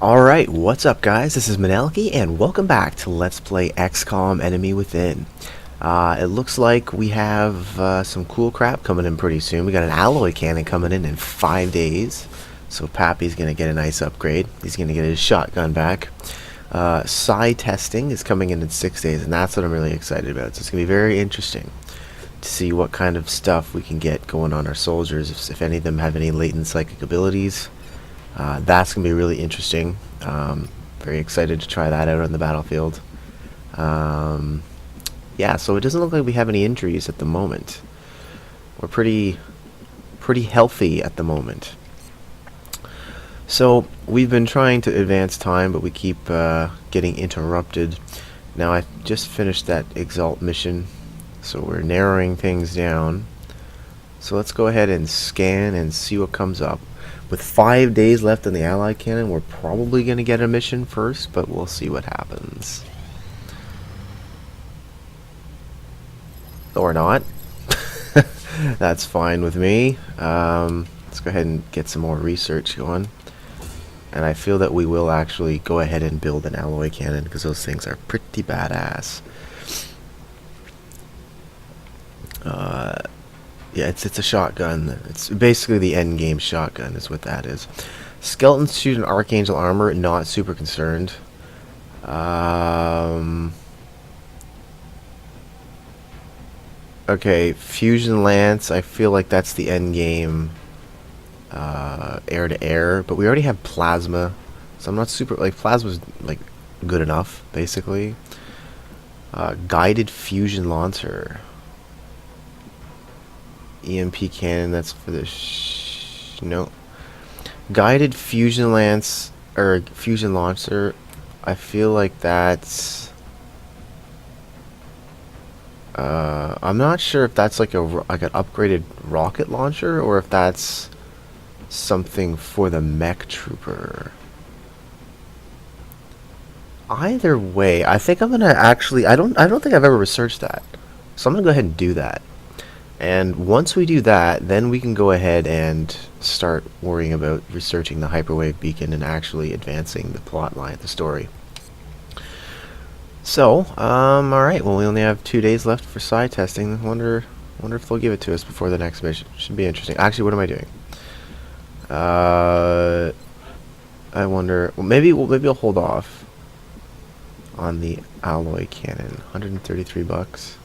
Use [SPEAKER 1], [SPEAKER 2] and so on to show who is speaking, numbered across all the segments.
[SPEAKER 1] Alright, what's up guys? This is Manelki and welcome back to Let's Play XCOM Enemy Within. It looks like we have some cool crap coming in pretty soon. We got an alloy cannon coming in 5 days. So Pappy's going to get a nice upgrade. He's going to get his shotgun back. Psi testing is coming in 6 days, and that's what I'm really excited about. So it's going to be very interesting to see what kind of stuff we can get going on our soldiers, if any of them have any latent psychic abilities. That's going to be really interesting. Very excited to try that out on the battlefield. Yeah, so it doesn't look like we have any injuries at the moment. We're pretty healthy at the moment. So we've been trying to advance time, but we keep getting interrupted. Now I just finished that Exalt mission, so we're narrowing things down. So let's go ahead and scan and see what comes up. With 5 days left in the Allied cannon, we're probably going to get a mission first, but we'll see what happens. Or not. That's fine with me. Let's go ahead and get some more research going. And I feel that we will actually go ahead and build an alloy cannon, because those things are pretty badass. Yeah, it's a shotgun. It's basically the end game shotgun is what that is. Skeletons shoot an Archangel armor, not super concerned. Okay, Fusion Lance, I feel like that's the end game air to air, but we already have Plasma, so I'm not super, like, Plasma's like good enough, basically. Guided Fusion Launcher. EMP cannon, that's for the no. Guided Fusion Lance or Fusion Launcher, I feel like that's I'm not sure if that's like an upgraded rocket launcher or if that's something for the mech trooper. Either way, I think I'm gonna actually I don't think I've ever researched that. So I'm gonna go ahead and do that. And once we do that, then we can go ahead and start worrying about researching the hyperwave beacon and actually advancing the plot line, the story. So, alright, well, we only have 2 days left for psi testing. Wonder if they'll give it to us before the next mission. Should be interesting. Actually, what am I doing? I wonder, well, maybe I'll hold off on the alloy cannon. 133 bucks.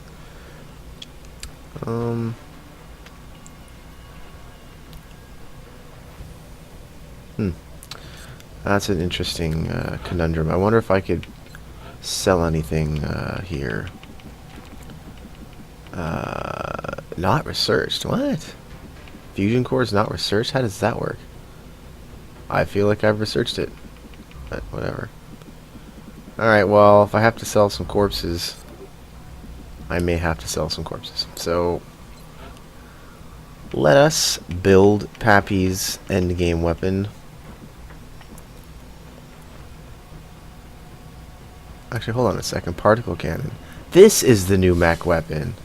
[SPEAKER 1] That's an interesting conundrum. I wonder if I could sell anything here. Not researched. What? Fusion core is not researched? How does that work? I feel like I've researched it, but whatever. Alright, well, if I have to sell some corpses, I may have to sell some corpses. So let us build Pappy's endgame weapon. Actually, hold on a second. Particle cannon. This is the new mech weapon.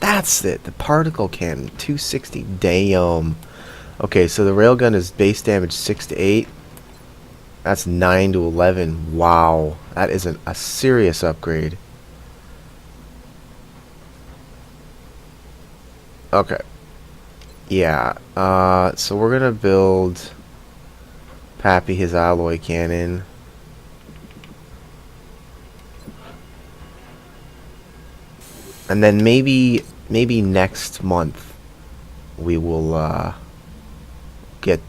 [SPEAKER 1] That's it. The particle cannon. 260. Damn. Okay, so the railgun is base damage 6 to 8. That's 9 to 11. Wow. That is a serious upgrade. Okay. Yeah. So we're gonna build Pappy his alloy cannon. And then maybe next month we will get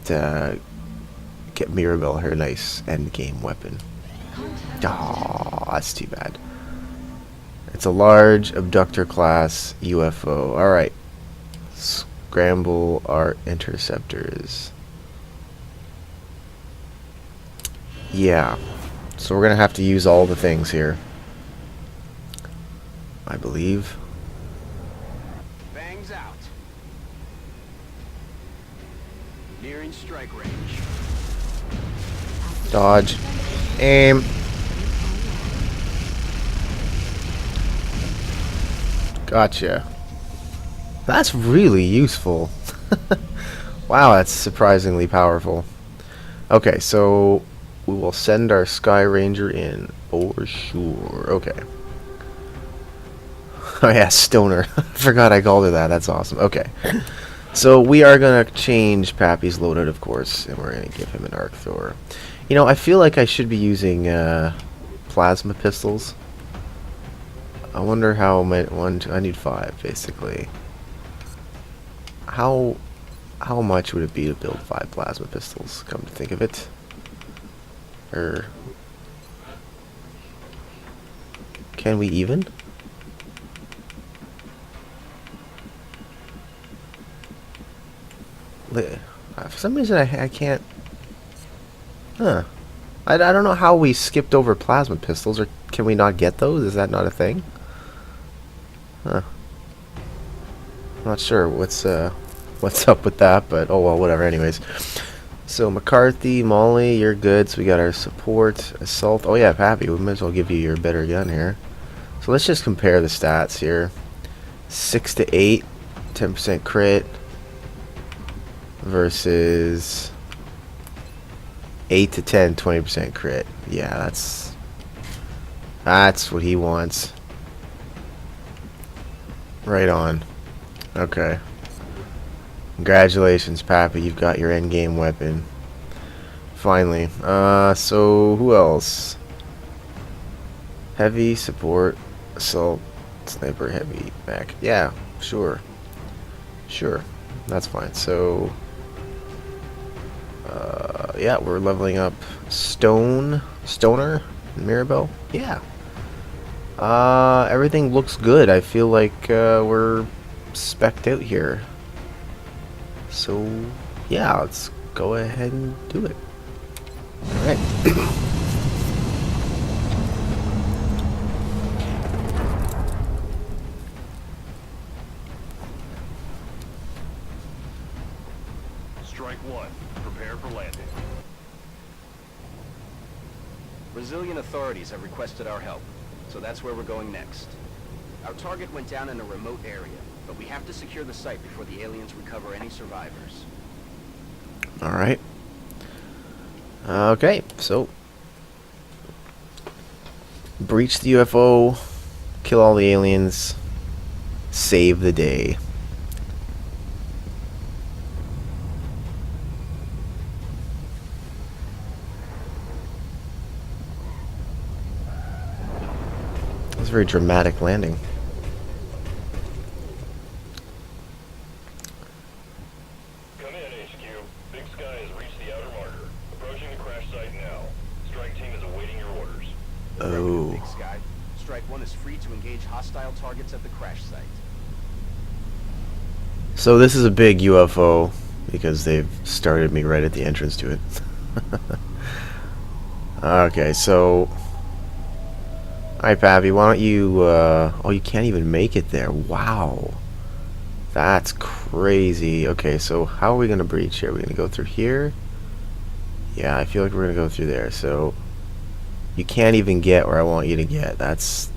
[SPEAKER 1] Mirabelle her nice end game weapon. Oh, that's too bad. It's a large abductor class UFO. All right. Scramble our interceptors. Yeah. So we're gonna have to use all the things here, I believe.
[SPEAKER 2] Bangs out. Nearing strike range.
[SPEAKER 1] Dodge. Aim. Gotcha. That's really useful. Wow, that's surprisingly powerful. Okay, so We will send our Sky Ranger in. For sure. Okay. Oh yeah, Stoner. Forgot I called her that. That's awesome. Okay. So we are going to change Pappy's loadout, of course, and we're going to give him an arc thrower. You know, I feel like I should be using plasma pistols. I wonder how many. I need 5, basically. How much would it be to build 5 plasma pistols? Come to think of it, or can we even? For some reason, I can't. Huh. I don't know how we skipped over plasma pistols, or can we not get those? Is that not a thing? Huh. I'm not sure what's up with that, but oh well, whatever. Anyways, so McCarthy, Molly, you're good. So we got our support, assault. Oh yeah, Pappy, we might as well give you your better gun here. So let's just compare the stats here. 6 to 8, 10% crit versus 8 to 10, 20% crit. Yeah, that's what he wants. Right on. Okay. Congratulations, Pappy. You've got your endgame weapon. Finally. So who else? Heavy, support, assault, sniper, heavy, back. Yeah, sure. Sure. That's fine. So yeah, we're leveling up Stoner, Mirabelle. Yeah. Everything looks good. I feel like we're specced out here. So yeah, let's go ahead and do it. Alright.
[SPEAKER 2] Strike 1. Prepare for landing. Brazilian authorities have requested our help, so that's where we're going next. Our target went down in a remote area, but we have to secure the site before the aliens recover any survivors.
[SPEAKER 1] Alright. Okay, so breach the UFO, kill all the aliens, save the day. That was a very dramatic landing. Oh.
[SPEAKER 2] Big Sky. Strike 1 is free to engage hostile targets at the crash site.
[SPEAKER 1] So this is a big UFO because they've started me right at the entrance to it. Okay, so alright, Pappy, why don't you oh, you can't even make it there. Wow. That's crazy. Okay, so how are we gonna breach here? Are we gonna go through here? Yeah, I feel like we're gonna go through there. So you can't even get where I want you to get. That's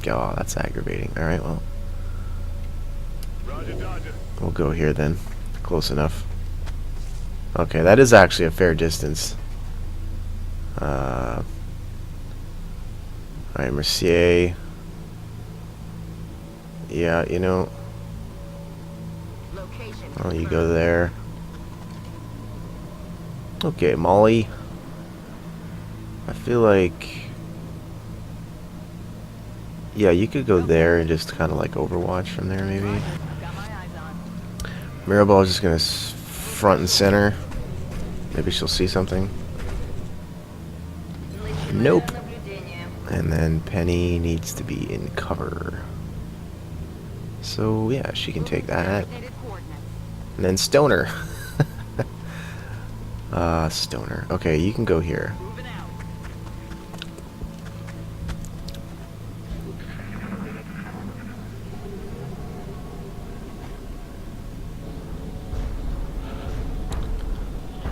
[SPEAKER 1] aggravating. Alright, well. We'll go here then. Close enough. Okay, that is actually a fair distance. Alright, Mercier. Yeah, you know. Oh, you go there. Okay, Molly. I feel like, yeah, you could go there and just kind of like Overwatch from there, maybe. Mirabelle is just gonna front and center. Maybe she'll see something. Nope. And then Penny needs to be in cover. So yeah, she can take that. And then Stoner. Stoner. Okay, you can go here.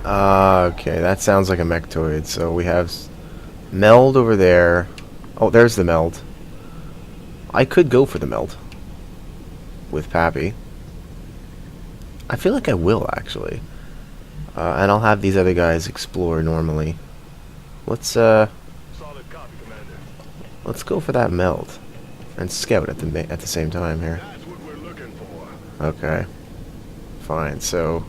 [SPEAKER 1] Okay, that sounds like a mechtoid. So we have meld over there. Oh, there's the meld. I could go for the meld with Pappy. I feel like I will, actually. And I'll have these other guys explore normally. Let's
[SPEAKER 3] Solid copy, Commander.
[SPEAKER 1] let's go for that meld and scout at the same time here.
[SPEAKER 3] That's what we're looking for.
[SPEAKER 1] Okay. Fine. So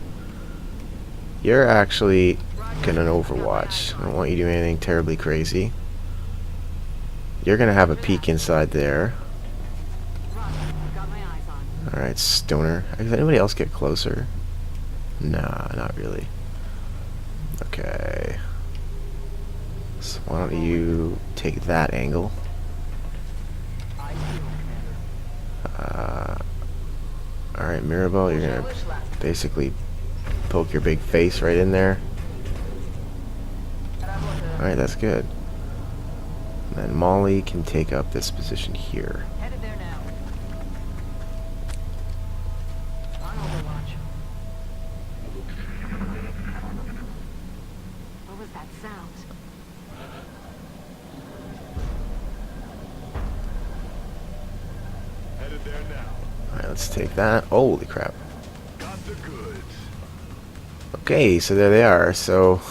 [SPEAKER 1] you're actually gonna Overwatch. I don't want you doing anything terribly crazy. You're gonna have a peek inside there. Alright, Stoner. Does anybody else get closer? Nah, not really. Okay. So why don't you take that angle? Alright, Mirabelle, you're gonna basically poke your big face right in there. Alright, that's good. And then Molly can take up this position here.
[SPEAKER 4] Headed there now. On Overwatch. What was that sound?
[SPEAKER 3] Headed there now.
[SPEAKER 1] Alright, let's take that. Holy crap.
[SPEAKER 3] Got the goods.
[SPEAKER 1] Okay, so there they are. So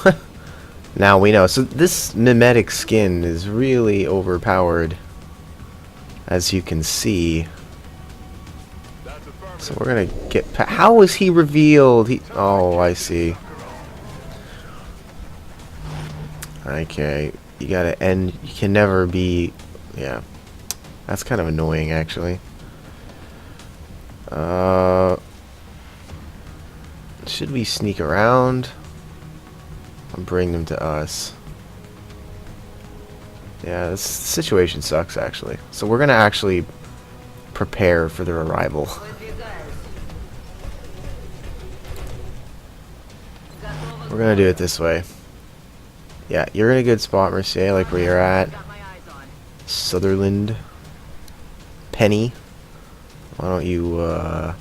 [SPEAKER 1] now we know. So this mimetic skin is really overpowered, as you can see.
[SPEAKER 3] That's affirmative.
[SPEAKER 1] So we're gonna get. How was he revealed? Oh, I see. Okay, you gotta end. You can never be. Yeah, that's kind of annoying, actually. Should we sneak around and bring them to us? Yeah, this situation sucks, actually. So we're gonna actually prepare for their arrival. We're gonna do it this way. Yeah, you're in a good spot, Mercier, like where you're at. Sutherland. Penny. Why don't you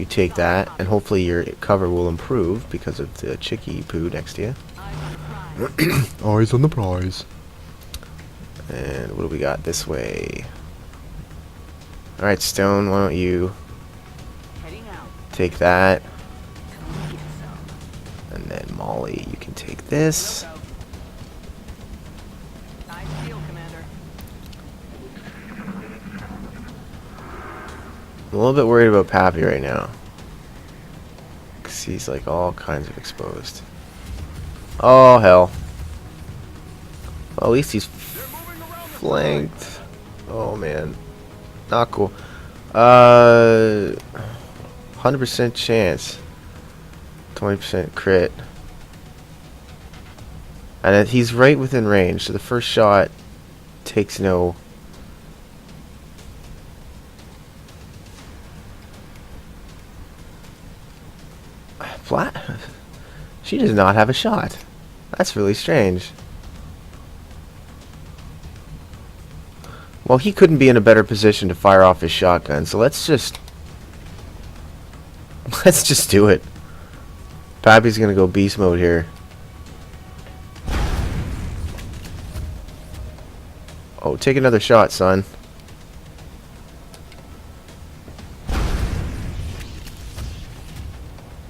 [SPEAKER 1] take that, and hopefully your cover will improve because of the chickie poo next to you. Eyes on the prize. And what do we got this way? Alright, Stone, why don't you take that. And then Molly, you can take this. I'm a little bit worried about Pappy right now, because he's like all kinds of exposed. Oh hell. Well, at least he's flanked. Oh man. Not cool. 100% chance. 20% crit. And he's right within range, so the first shot takes no... Flat? She does not have a shot. That's really strange. Well, he couldn't be in a better position to fire off his shotgun, so let's just do it. Pappy's gonna go beast mode here. Oh, take another shot, son.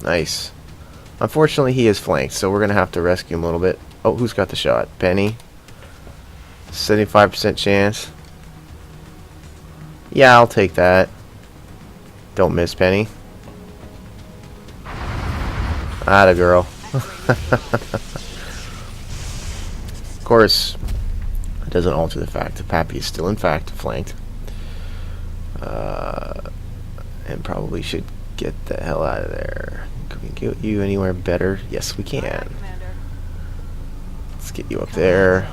[SPEAKER 1] Nice. Unfortunately, he is flanked, so we're gonna have to rescue him a little bit. Oh, who's got the shot? Penny. 75% chance. Yeah, I'll take that. Don't miss, Penny. Atta girl. Of course, it doesn't alter the fact that Pappy is still, in fact, flanked. And probably should get the hell out of there. Can we get you anywhere better? Yes, we can. Let's get you up there.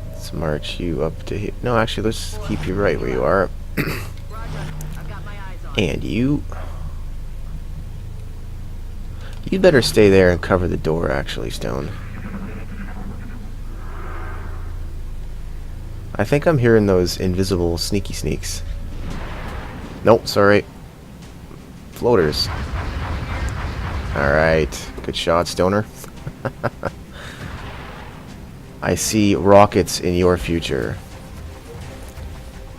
[SPEAKER 1] Let's march you up to here. No, actually, let's keep you right where you are. And you... You'd better stay there and cover the door, actually, Stone. I think I'm hearing those invisible sneaky sneaks. Nope, sorry. Floaters. Alright. Good shot, Stoner. I see rockets in your future.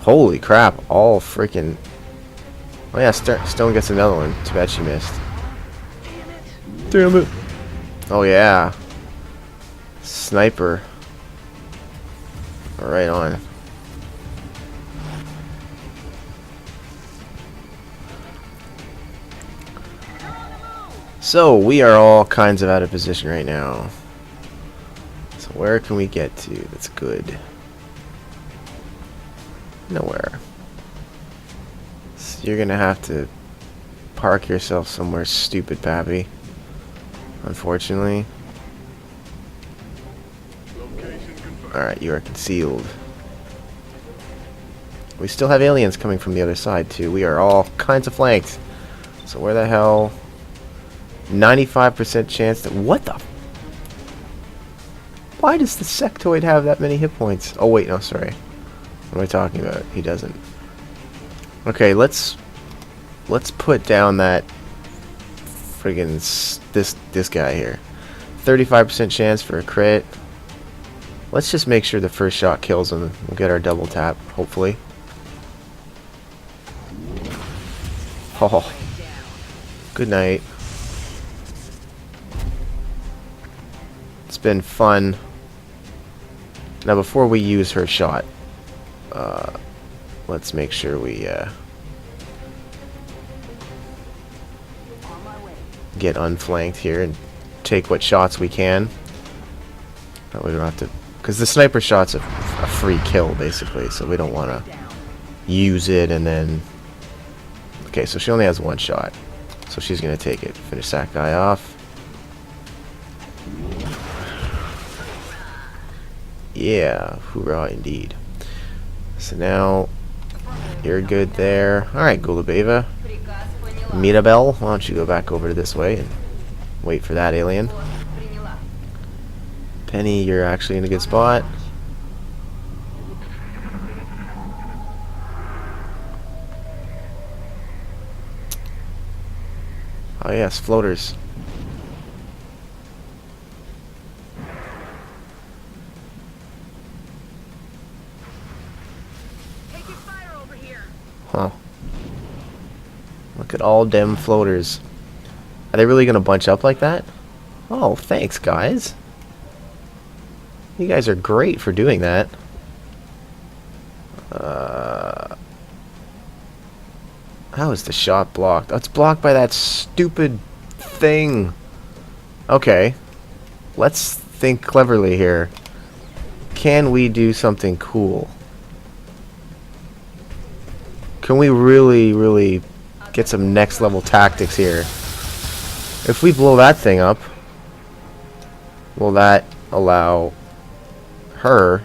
[SPEAKER 1] Holy crap, all freaking... Oh yeah, Stone gets another one. Too bad she missed. Damn it. Oh yeah. Sniper. Right on. So we are all kinds of out of position right now. So where can we get to? That's good. Nowhere. So you're gonna have to park yourself somewhere stupid, Pappy. Unfortunately.
[SPEAKER 3] Location confirmed.
[SPEAKER 1] Alright, you are concealed. We still have aliens coming from the other side, too. We are all kinds of flanked. So where the hell... 95% chance that... What the... Why does the sectoid have that many hit points? Oh, wait, no, sorry. What am I talking about? He doesn't. Okay, let's put down that friggin' this guy here. 35% chance for a crit. Let's just make sure the first shot kills him. We'll get our double tap, hopefully. Oh. Good night. It's been fun. Now before we use her shot, let's make sure we get unflanked here and take what shots we can. That way we don't have to, because the sniper shot's a free kill basically, so we don't want to use it and then... Okay, so she only has one shot, so she's gonna take it. Finish that guy off. Yeah, hoorah indeed. So now you're good there. Alright, Gulabeva. Mirabelle, why don't you go back over to this way and wait for that alien. Penny, you're actually in a good spot. Oh yes, floaters.
[SPEAKER 4] Taking fire over here.
[SPEAKER 1] Huh. Look at all dem floaters. Are they really gonna bunch up like that? Oh, thanks, guys. You guys are great for doing that. How is the shot blocked? Oh, it's blocked by that stupid thing. Okay. Let's think cleverly here. Can we do something cool? Can we really get some next level tactics here? If we blow that thing up, will that allow her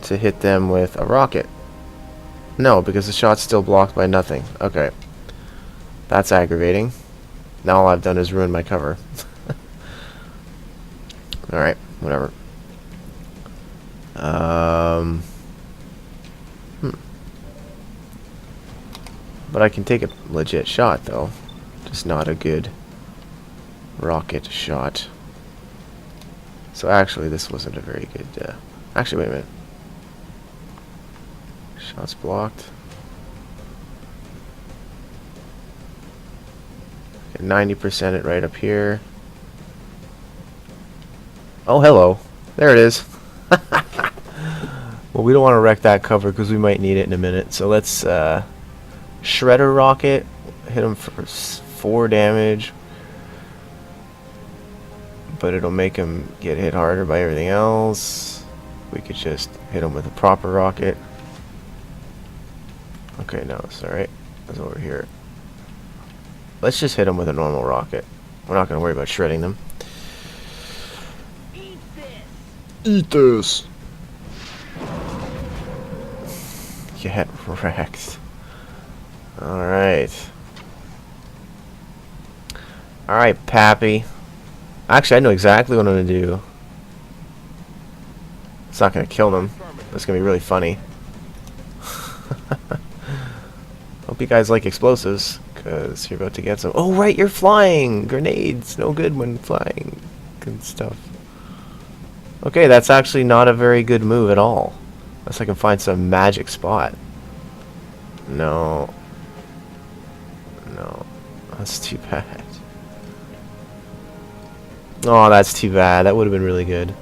[SPEAKER 1] to hit them with a rocket? No, because the shot's still blocked by nothing. Okay. That's aggravating. Now all I've done is ruin my cover. Alright, whatever. But I can take a legit shot, though. Just not a good rocket shot. So actually, this wasn't a very good... Actually, wait a minute. Shots blocked. Okay, 90% it right up here. Oh, hello. There it is. Well, we don't want to wreck that cover because we might need it in a minute. So let's shredder rocket. Hit him for 4 damage. But it'll make him get hit harder by everything else. We could just hit him with a proper rocket. Okay, no, it's alright. It's over here. Let's just hit him with a normal rocket. We're not going to worry about shredding them.
[SPEAKER 4] Eat this.
[SPEAKER 1] Eat this! Get wrecked. Alright. Alright, Pappy. Actually, I know exactly what I'm going to do. It's not going to kill them, but it's going to be really funny. Hope you guys like explosives, because you're about to get some... Oh, right, you're flying! Grenades! No good when flying and stuff. Okay, that's actually not a very good move at all. Unless I can find some magic spot. No. No. That's too bad. Oh, that's too bad. That would have been really good.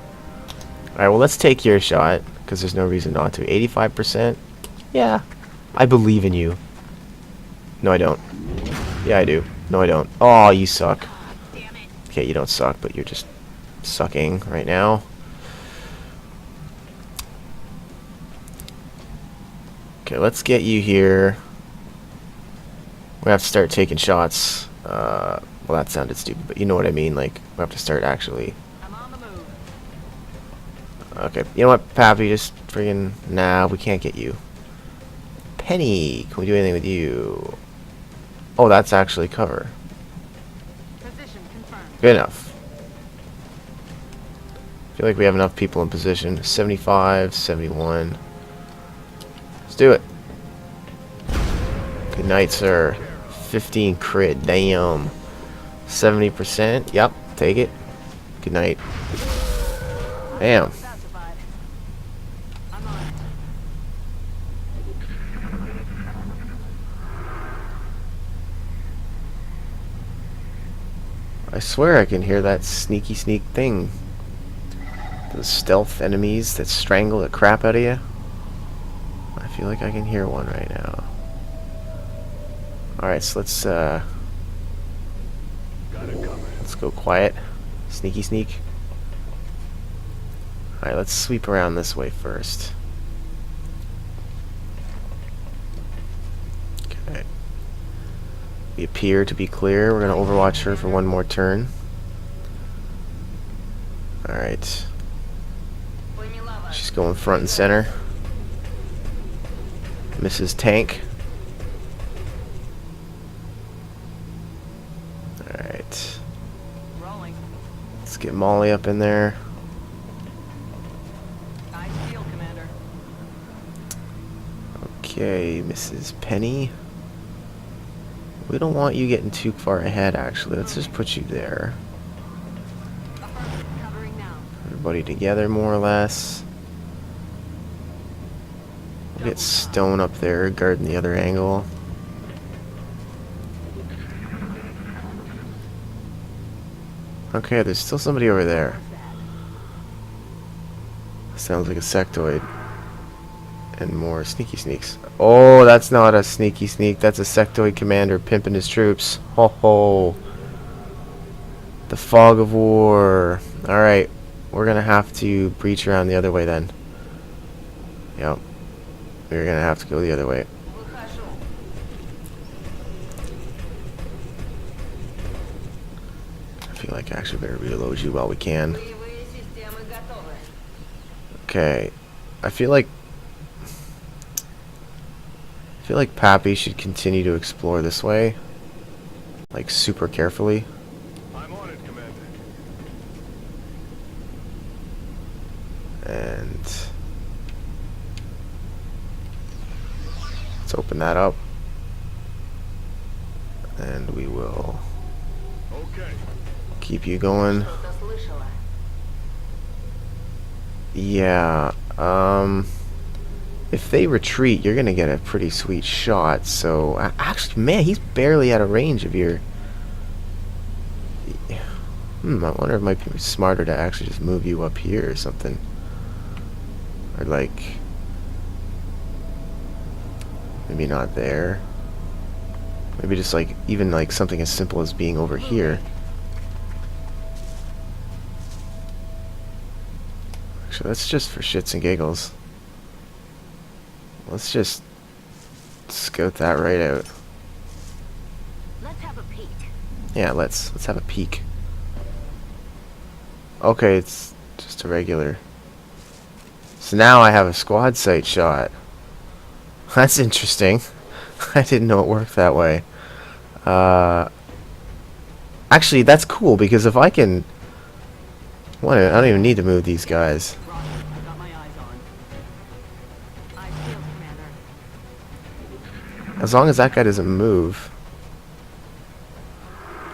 [SPEAKER 1] Alright, well, let's take your shot, because there's no reason not to. 85%? Yeah. I believe in you. No, I don't. Yeah, I do. No, I don't. Oh, you suck.
[SPEAKER 4] Damn it.
[SPEAKER 1] Okay, you don't suck, but you're just sucking right now. Okay, let's get you here. We have to start taking shots. Well, that sounded stupid, but you know what I mean. Like, we have to start actually...
[SPEAKER 4] I'm on the move.
[SPEAKER 1] Okay, you know what, Pappy, just friggin' nah, we can't get you. Penny, can we do anything with you? Oh, that's actually cover.
[SPEAKER 4] Position confirmed.
[SPEAKER 1] Good enough. I feel like we have enough people in position. 75, 71. Let's do it. Good night, sir. 15 crit, damn. 70%, yep, take it. Good night. Damn.
[SPEAKER 4] Classified. I'm on it.
[SPEAKER 1] I swear I can hear that sneaky sneak thing. Those stealth enemies that strangle the crap out of you. I feel like I can hear one right now. Alright, so let's go quiet. Sneaky sneak. Alright, let's sweep around this way first. Okay. We appear to be clear. We're gonna overwatch her for one more turn. Alright. She's going front and center. Mrs. Tank. Alright.
[SPEAKER 4] Rolling.
[SPEAKER 1] Let's get Molly up in there.
[SPEAKER 4] I feel, Commander.
[SPEAKER 1] Okay, Mrs. Penny. We don't want you getting too far ahead, actually. Let's just put you there.
[SPEAKER 4] Affirmative. Covering now.
[SPEAKER 1] Everybody together, more or less. We'll get Stone up there, guarding the other angle. Okay, there's still somebody over there. Sounds like a sectoid. And more sneaky sneaks. Oh, that's not a sneaky sneak. That's a sectoid commander pimping his troops. Ho ho. The fog of war. Alright. We're gonna have to breach around the other way then. Yep. We're gonna have to go the other way. I feel like I actually better reload you while we can. Okay. I feel like Pappy should continue to explore this way. Like super carefully.
[SPEAKER 3] I'm on it, Commander.
[SPEAKER 1] And let's open that up. And we will
[SPEAKER 3] Okay.
[SPEAKER 1] keep you going. Yeah, if they retreat, you're gonna get a pretty sweet shot. So, actually, man, he's barely out of range of your... I wonder if it might be smarter to actually just move you up here or something. Or, like... maybe not there. Maybe just, like, even, like, something as simple as being over here. Actually, that's just for shits and giggles. Let's just scout that right out.
[SPEAKER 4] Let's have a peek.
[SPEAKER 1] Yeah, let's have a peek. Okay, it's just a regular. So now I have a quad sight shot. That's interesting. I didn't know it worked that way. Actually, that's cool because if I can... What, I don't even need to move these guys.
[SPEAKER 4] Roger. I've got my eyes on. I feel, Commander.
[SPEAKER 1] As long as that guy doesn't move.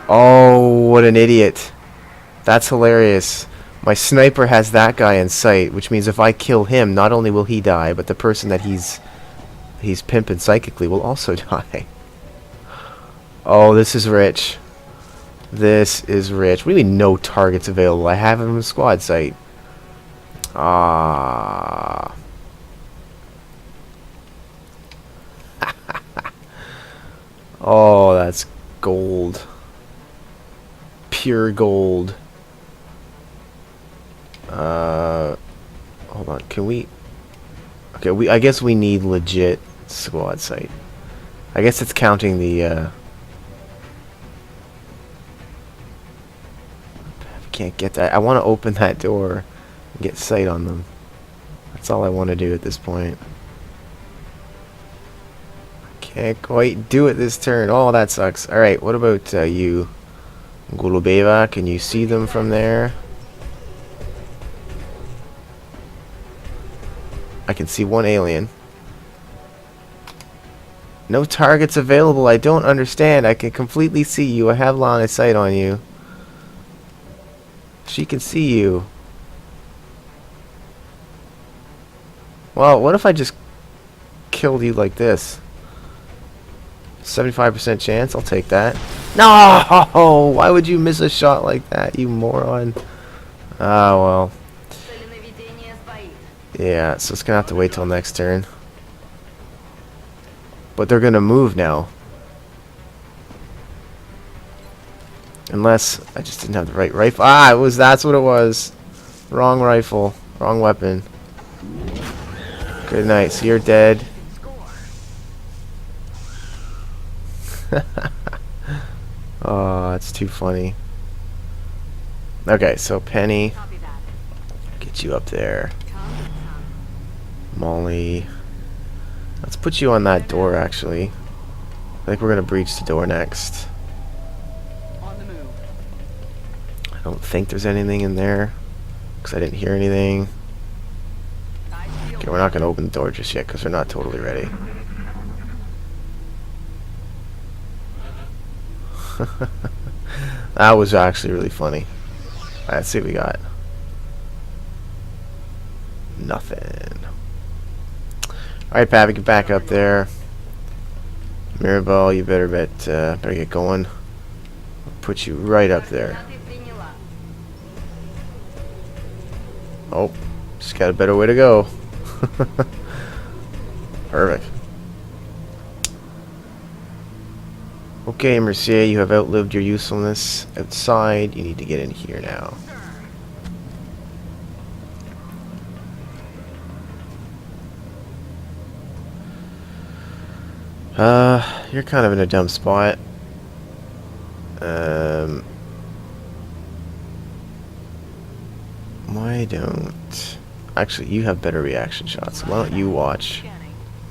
[SPEAKER 1] Oh, what an idiot. That's hilarious. My sniper has that guy in sight, which means if I kill him, not only will he die, but the person that he's pimping psychically will also die. Oh, this is rich. This is rich. What do you mean no targets available? I have him in the squad site. Ah. Oh, that's gold. Pure gold. Hold on. Can we... Okay, I guess we need legit squad site. I guess it's counting the, can't get that. I want to open that door and get sight on them. That's all I want to do at this point. Can't quite do it this turn. Oh, that sucks. Alright, what about you? Golubeva, can you see them from there? I can see one alien. No targets available. I don't understand. I can completely see you. I have line of sight on you. She can see you. Well, what if I just killed you like this? 75% chance? I'll take that. No! Why would you miss a shot like that, you moron? Ah, well. Yeah, so it's gonna have to wait till next turn. But they're gonna move now. Unless I just didn't have the right rifle. Ah, that's what it was. Wrong rifle. Wrong weapon. Good night. So you're dead. Oh, that's too funny. Okay, so Penny. Get you up there. Molly. Let's put you on that door, actually. I think we're going to breach the door next.
[SPEAKER 4] On the move.
[SPEAKER 1] I don't think there's anything in there, because I didn't hear anything. Okay, we're not going to open the door just yet, because we're not totally ready. That was actually really funny. Alright, let's see what we got. Nothing. Alright, Pappy, get back up there. Mirabelle, you better get going. I'll put you right up there. Oh, just got a better way to go. Perfect. Okay, Mercier, you have outlived your usefulness outside. You need to get in here now. You're kind of in a dumb spot. Why don't... Actually, you have better reaction shots. So why don't you watch?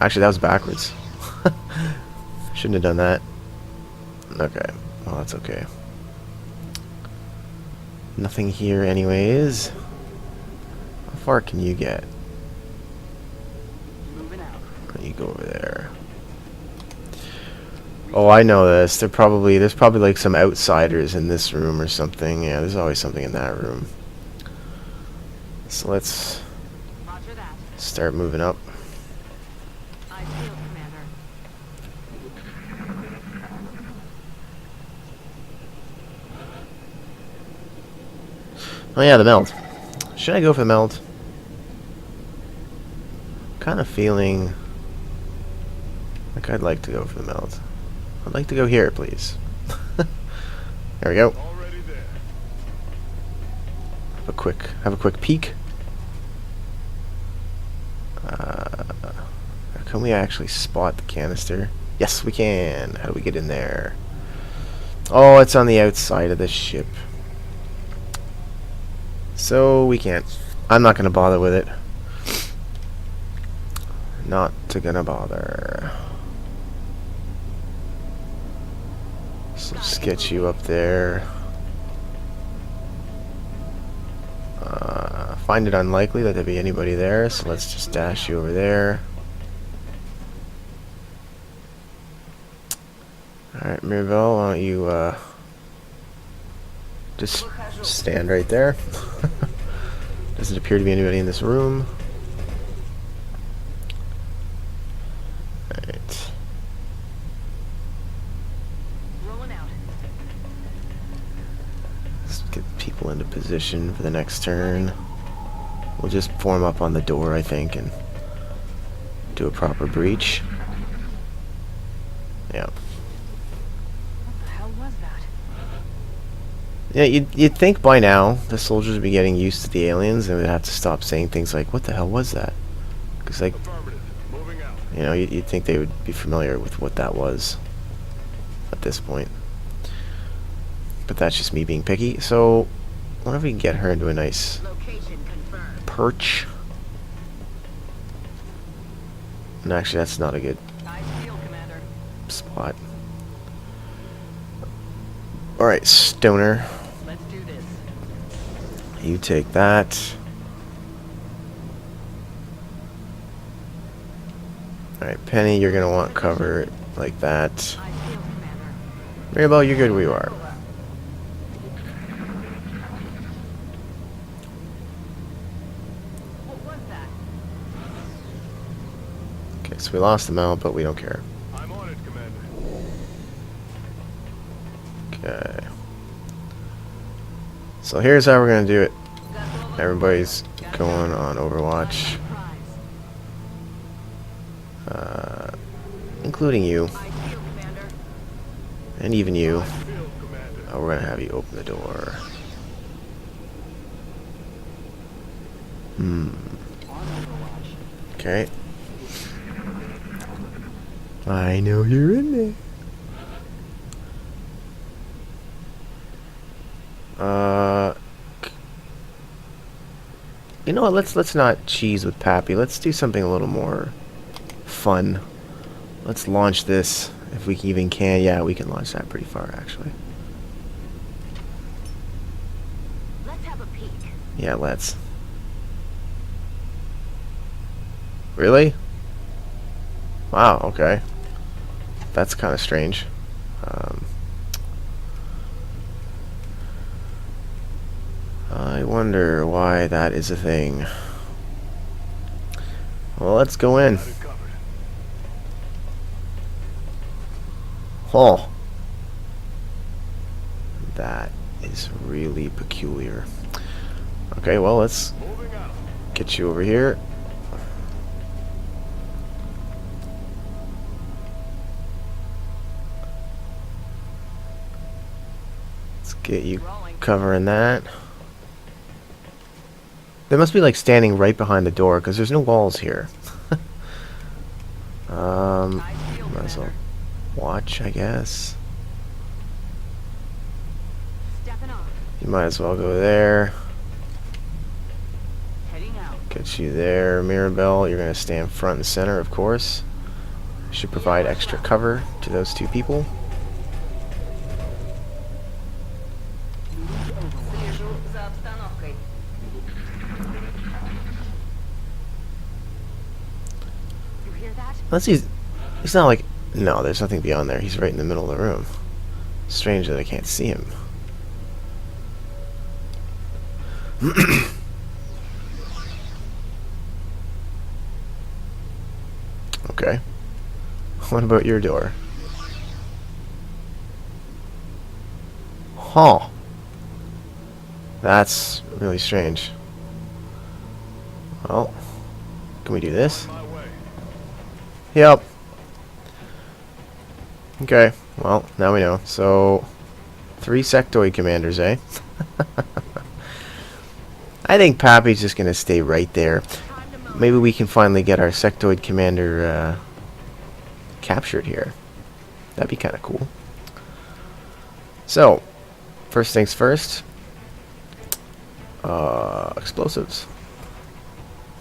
[SPEAKER 1] Actually, that was backwards. Shouldn't have done that. Okay. Well, that's okay. Nothing here anyways. How far can you get?
[SPEAKER 4] Moving out.
[SPEAKER 1] You go over there. Oh, I know this. There's probably like some outsiders in this room or something. Yeah, there's always something in that room. So let's
[SPEAKER 4] Roger that.
[SPEAKER 1] start moving up.
[SPEAKER 4] I feel, Commander.
[SPEAKER 1] Oh yeah, the meld. Should I go for the meld? Kind of feeling like I'd like to go for the meld. I'd like to go here, please. There we go.
[SPEAKER 3] Already there.
[SPEAKER 1] Have a quick peek. Can we actually spot the canister? Yes, we can. How do we get in there? Oh, it's on the outside of the ship. So we can't. I'm not gonna bother with it. Not gonna bother. So let's get you up there. Find it unlikely that there'd be anybody there, so let's just dash you over there. Alright, Mirabelle, why don't you just stand right there. Doesn't appear to be anybody in this room. Alright.
[SPEAKER 4] Rolling out.
[SPEAKER 1] Get people into position for the next turn. We'll just form up on the door, I think, and do a proper breach. Yeah.
[SPEAKER 4] What the hell was that?
[SPEAKER 1] Yeah, you'd think by now the soldiers would be getting used to the aliens and would have to stop saying things like, what the hell was that? Because, like,
[SPEAKER 3] Affirmative. Moving out.
[SPEAKER 1] you know, you'd think they would be familiar with what that was at this point. But that's just me being picky. So, I wonder if we can get her into a nice
[SPEAKER 4] Location confirmed.
[SPEAKER 1] perch. And actually, that's not a good
[SPEAKER 4] Eyes peeled, Commander.
[SPEAKER 1] spot. Alright, Stoner.
[SPEAKER 4] Let's do this.
[SPEAKER 1] You take that. Alright, Penny, you're gonna want cover like that.
[SPEAKER 4] Eyes peeled, Commander.
[SPEAKER 1] Mirabelle, you're good where you are.
[SPEAKER 4] What was that?
[SPEAKER 1] Okay, so we lost them out, but we don't care.
[SPEAKER 3] I'm on it, Commander.
[SPEAKER 1] Okay. So here's how we're gonna do it.
[SPEAKER 4] Got
[SPEAKER 1] Everybody's going on Overwatch, including you,
[SPEAKER 4] Eyes peeled, Commander.
[SPEAKER 1] and even you.
[SPEAKER 3] Field, Commander.
[SPEAKER 1] We're gonna have you open the door.
[SPEAKER 4] On Overwatch.
[SPEAKER 1] Okay. I know you're in there. You know what? Let's not cheese with Pappy. Let's do something a little more fun. Let's launch this if we even can. Yeah, we can launch that pretty far actually.
[SPEAKER 4] Let's have a peek.
[SPEAKER 1] Yeah, let's. Really? Wow, okay. That's kind of strange. I wonder why that is a thing. Well, let's go in.
[SPEAKER 3] Got it covered.
[SPEAKER 1] Oh. That is really peculiar. Okay, well, let's
[SPEAKER 3] Moving out.
[SPEAKER 1] get you over here. Let's get you
[SPEAKER 4] Rolling.
[SPEAKER 1] covering that. They must be like standing right behind the door because there's no walls here.
[SPEAKER 4] Eyes peeled,
[SPEAKER 1] Might as well
[SPEAKER 4] Commander.
[SPEAKER 1] watch, I guess.
[SPEAKER 4] Stepping off.
[SPEAKER 1] You might as well go there.
[SPEAKER 4] Heading out.
[SPEAKER 1] Get you there, Mirabelle. You're gonna stand front and center, of course. Should provide extra cover to those two people.
[SPEAKER 4] Слежу за обстановкой. You hear that?
[SPEAKER 1] Let's see. It's not like. No, there's nothing beyond there. He's right in the middle of the room. Strange that I can't see him. Okay. What about your door? Huh. That's really strange. Well, can we do this?
[SPEAKER 3] My way.
[SPEAKER 1] Yep. Okay, well, now we know. So, 3 sectoid commanders, eh? I think Pappy's just gonna stay right there.
[SPEAKER 4] Time to move.
[SPEAKER 1] Maybe we can finally get our sectoid commander captured here. That'd be kind of cool. So, first things first. Explosives.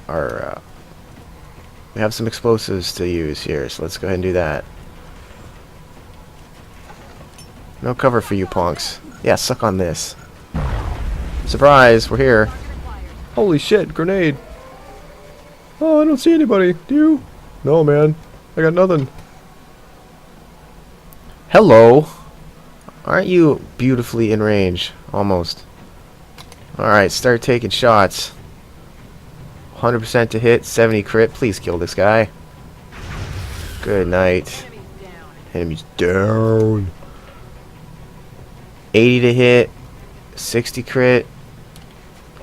[SPEAKER 1] We have some explosives to use here, so let's go ahead and do that. No cover for you punks. Yeah, suck on this. Surprise, we're here.
[SPEAKER 4] Required.
[SPEAKER 1] Holy shit, grenade. Oh, I don't see anybody. Do you? No, man. I got nothing. Hello. Aren't you beautifully in range? Almost. Alright, start taking shots. 100% to hit, 70 crit. Please kill this guy. Good night.
[SPEAKER 4] Enemies down.
[SPEAKER 1] Enemies down. 80 to hit, 60 crit.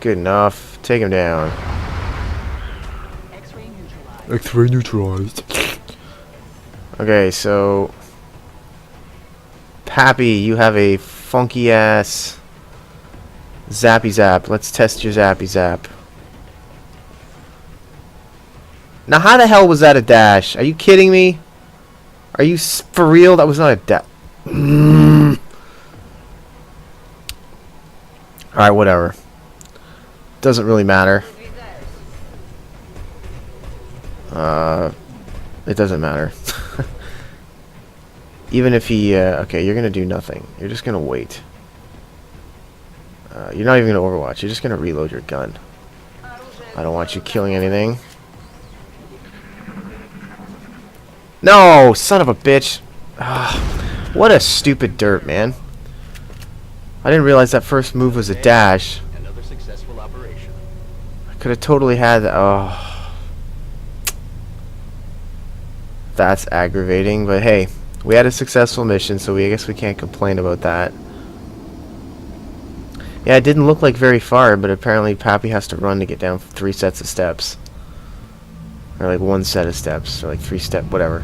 [SPEAKER 1] Good enough. Take him down.
[SPEAKER 4] X-ray neutralized.
[SPEAKER 1] X-ray neutralized. Okay, so Pappy, you have a funky ass zappy zap. Let's test your zappy zap. Now, how the hell was that a dash? Are you kidding me? Are you for real? That was not a dash. Alright, whatever. Doesn't really matter. It doesn't matter. Even if he, okay, you're gonna do nothing. You're just gonna wait. You're not even gonna overwatch. You're just gonna reload your gun. I don't want you killing anything. No, son of a bitch. What a stupid dirt, man. I didn't realize that first move was a dash.
[SPEAKER 2] Another successful operation.
[SPEAKER 1] I could have totally had that. Oh. That's aggravating, but hey, we had a successful mission, so I guess we can't complain about that. Yeah, it didn't look like very far, but apparently Pappy has to run to get down 3 sets of steps. Or like 1 set of steps, or like 3 step, whatever.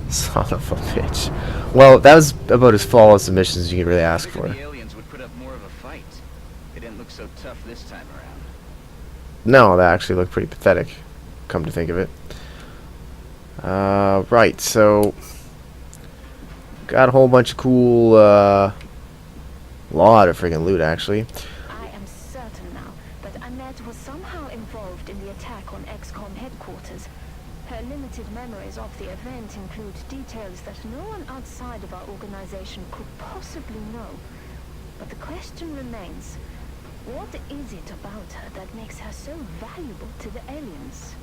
[SPEAKER 1] Son of a bitch. Well, that was about as flawless a mission as you could really ask for.
[SPEAKER 2] The aliens would put up more of a fight. They didn't look so tough this time around.
[SPEAKER 1] No, that actually looked pretty pathetic, come to think of it. Right, so got a whole bunch of cool, lot of friggin' loot, actually.
[SPEAKER 5] I am certain now that Annette was somehow involved in the attack on XCOM headquarters. Her limited memories of the event include details that no one outside of our organization could possibly know. But the question remains, what is it about her that makes her so valuable to the aliens?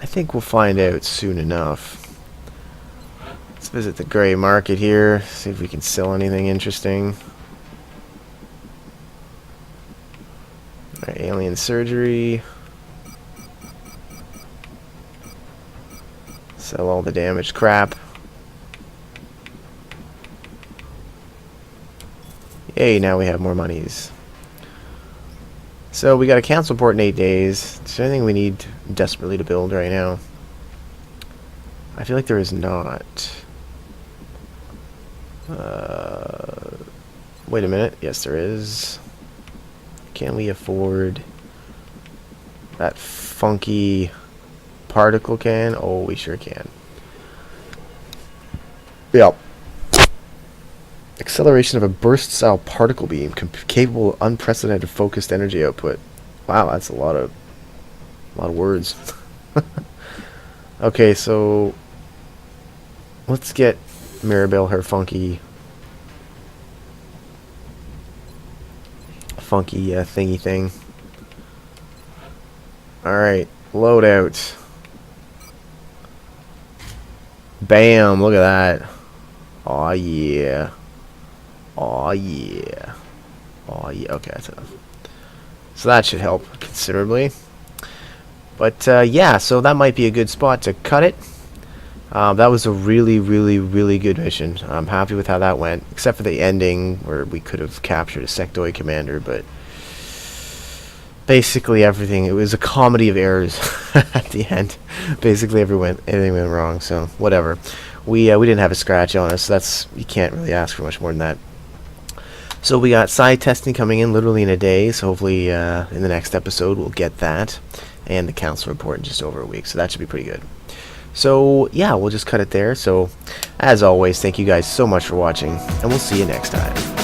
[SPEAKER 1] I think we'll find out soon enough. Let's visit the gray market here, see if we can sell anything interesting. Alright, alien surgery. Sell all the damaged crap. Yay, now we have more monies. So we got a council report in 8 days. Is there anything we need desperately to build right now? I feel like there is not. Wait a minute. Yes, there is. Can we afford that funky particle can? Oh, we sure can. Yep. Acceleration of a burst-style particle beam capable of unprecedented focused energy output. Wow, that's a lot of words. Okay, so let's get Maribel her funky thingy thing. Alright, load out. Bam, look at that. Aw yeah. Aw yeah. Aw yeah. Okay, that's enough. So that should help considerably. But yeah, so that might be a good spot to cut it. That was a really good mission. I'm happy with how that went, except for the ending where we could have captured a sectoid commander, but basically everything, it was a comedy of errors at the end. Basically everything went wrong, so whatever. We didn't have a scratch on us, so that's, you can't really ask for much more than that. So we got side testing coming in literally in a day, so hopefully in the next episode we'll get that, and the council report in just over a week, so that should be pretty good. So yeah, we'll just cut it there. So as always, thank you guys so much for watching, and we'll see you next time.